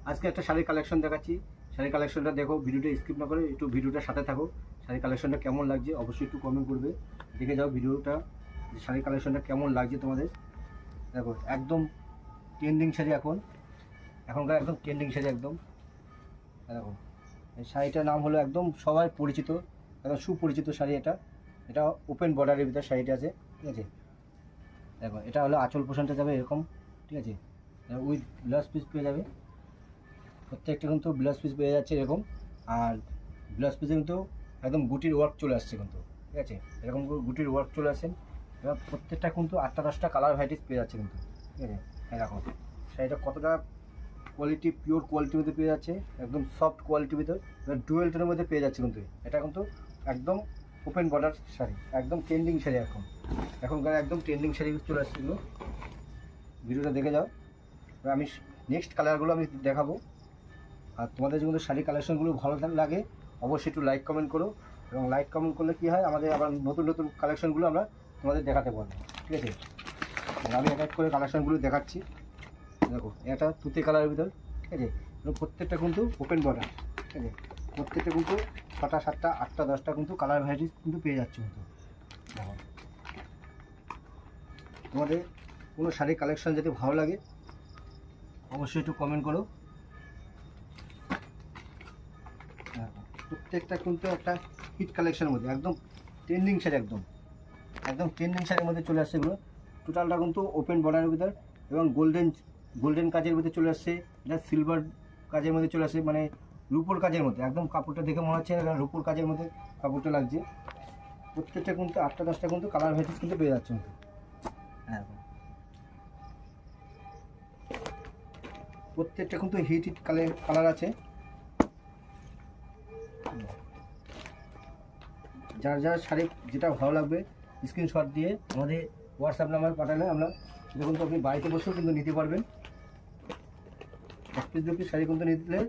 আজকে একটা শাড়ির কালেকশন দেখাচ্ছি। শাড়ির কালেকশনটা দেখো, ভিডিওটা স্কিপ না করে একটু ভিডিওটার সাথে থাকো। শাড়ির কালেকশনটা কেমন লাগছে অবশ্যই একটু কমেন্ট করবে। দেখে যাও ভিডিওটা, যে শাড়ির কালেকশনটা কেমন লাগছে তোমাদের। দেখো একদম ট্রেন্ডিং শাড়ি, এখনকার একদম ট্রেন্ডিং শাড়ি একদম। দেখো এই শাড়িটার নাম হলো, একদম সবাই পরিচিত, একদম সুপরিচিত শাড়ি এটা। এটা ওপেন বর্ডারের ভিতরে শাড়িটা আছে, ঠিক আছে। দেখো এটা হলো আঁচল পোষণটা যাবে এরকম, ঠিক আছে। উইথ ব্লাউজ পিস পেয়ে যাবে, প্রত্যেকটা কিন্তু ব্লাউজ পিস পেয়ে যাচ্ছে এরকম। আর ব্লাউজ পিসে কিন্তু একদম গুটির ওয়ার্ক চলে আসছে কিন্তু, ঠিক আছে। এরকম গুটির ওয়ার্ক চলে আসছে। এবার প্রত্যেকটা কিন্তু 8টা-10টা কালার ভ্যারাইটিস পেয়ে যাচ্ছে কিন্তু, ঠিক আছে। এরকম শাড়িটা কতটা কোয়ালিটি, পিওর কোয়ালিটির মধ্যে পেয়ে যাচ্ছে, একদম সফট কোয়ালিটির ভিতরে। এবার ডুয়েল টোনের মধ্যে পেয়ে যাচ্ছে কিন্তু। এটা কিন্তু একদম ওপেন বর্ডার শাড়ি, একদম ট্রেন্ডিং শাড়ি এখনকার একদম ট্রেন্ডিং শাড়ি চলে আসছে এগুলো। ভিডিওটা দেখে যাও। এবার আমি নেক্সট কালারগুলো আমি দেখাবো। আর তোমাদের যদি শাড়ি কালেকশনগুলো ভালো লাগে অবশ্যই একটু লাইক কমেন্ট করো, এবং লাইক কমেন্ট করলে কী হয়, আমাদের আবার নতুন নতুন কালেকশনগুলো আমরা তোমাদের দেখাতে পারবো, ঠিক আছে। আমি এক এক করে কালেকশনগুলো দেখাচ্ছি। দেখো এটা তুতে কালারের ভিতর, ঠিক আছে। প্রত্যেকটা কিন্তু ওপেন বর্ডার, ঠিক আছে। প্রত্যেকটা কিন্তু 6টা 7টা 8টা 10টা কিন্তু কালার ভ্যারাইটিস কিন্তু পেয়ে যাচ্ছে কিন্তু। দেখো তোমাদের কোনো শাড়ির কালেকশন যদি ভালো লাগে অবশ্যই একটু কমেন্ট করো। প্রত্যেকটা কিন্তু একটা হিট কালেকশনের মধ্যে, একদম ট্রেন্ডিং শাড়ি, একদম একদম ট্রেন্ডিং শাড়ির মধ্যে চলে আসছে এগুলো। টোটালটা কিন্তু ওপেন বর্ডারের ভিতর এবং গোল্ডেন কাজের ভিতরে চলে আসছে। এটা সিলভার কাজের মধ্যে চলে আসছে, মানে রূপোর কাজের মধ্যে। একদম কাপড়টা দেখে মনে হচ্ছে রূপোর কাজের মধ্যে কাপড়টা লাগছে। প্রত্যেকটা কিন্তু 8টা 10টা কিন্তু কালার ভ্যারাইটিস কিন্তু পেয়ে যাচ্ছে কিন্তু। হ্যাঁ, প্রত্যেকটা কিন্তু হিট কালার আছে। যার যার শাড়ি যেটা ভালো লাগবে স্ক্রিনশট দিয়ে আমাদের হোয়াটসঅ্যাপ নাম্বার পাঠালে আমরা সেটা কিন্তু আপনি বাড়িতে বসেও কিন্তু নিতে পারবেন। 1 পিস 2 পিস শাড়ি কিন্তু নিতে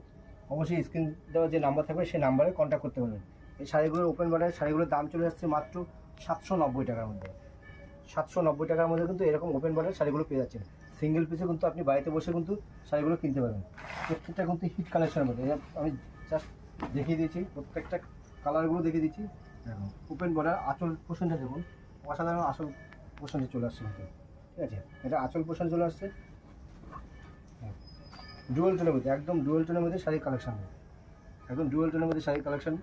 অবশ্যই স্ক্রিন দেওয়া যে নাম্বার থাকবে সেই নাম্বারে কন্ট্যাক্ট করতে পারবেন। এই শাড়িগুলোর ওপেন বাটার শাড়িগুলোর দাম চলে আসছে মাত্র 790 টাকার মধ্যে। 790 টাকার মধ্যে কিন্তু এরকম ওপেন বাটার শাড়িগুলো পেয়ে যাচ্ছেন। সিঙ্গেল পিসে কিন্তু আপনি বাড়িতে বসে কিন্তু শাড়িগুলো কিনতে পারবেন। প্রত্যেকটা কিন্তু হিট কালেকশনের মধ্যে। আমি জাস্ট দেখিয়ে দিয়েছি, প্রত্যেকটা কালারগুলো দেখিয়ে দিচ্ছি। ওপেন বর্ডার আঁচল পোর্শনটা দেখুন, অসাধারণ আঁচল পোর্শনটা চলে আসছে কিন্তু, ঠিক আছে। এটা আঁচল পোর্শন চলে আসছে ডুয়েল টোনের মধ্যে, একদম ডুয়েল টোনের মধ্যে শাড়ির কালেকশন, একদম ডুয়েল টোনের মধ্যে শাড়ির কালেকশন।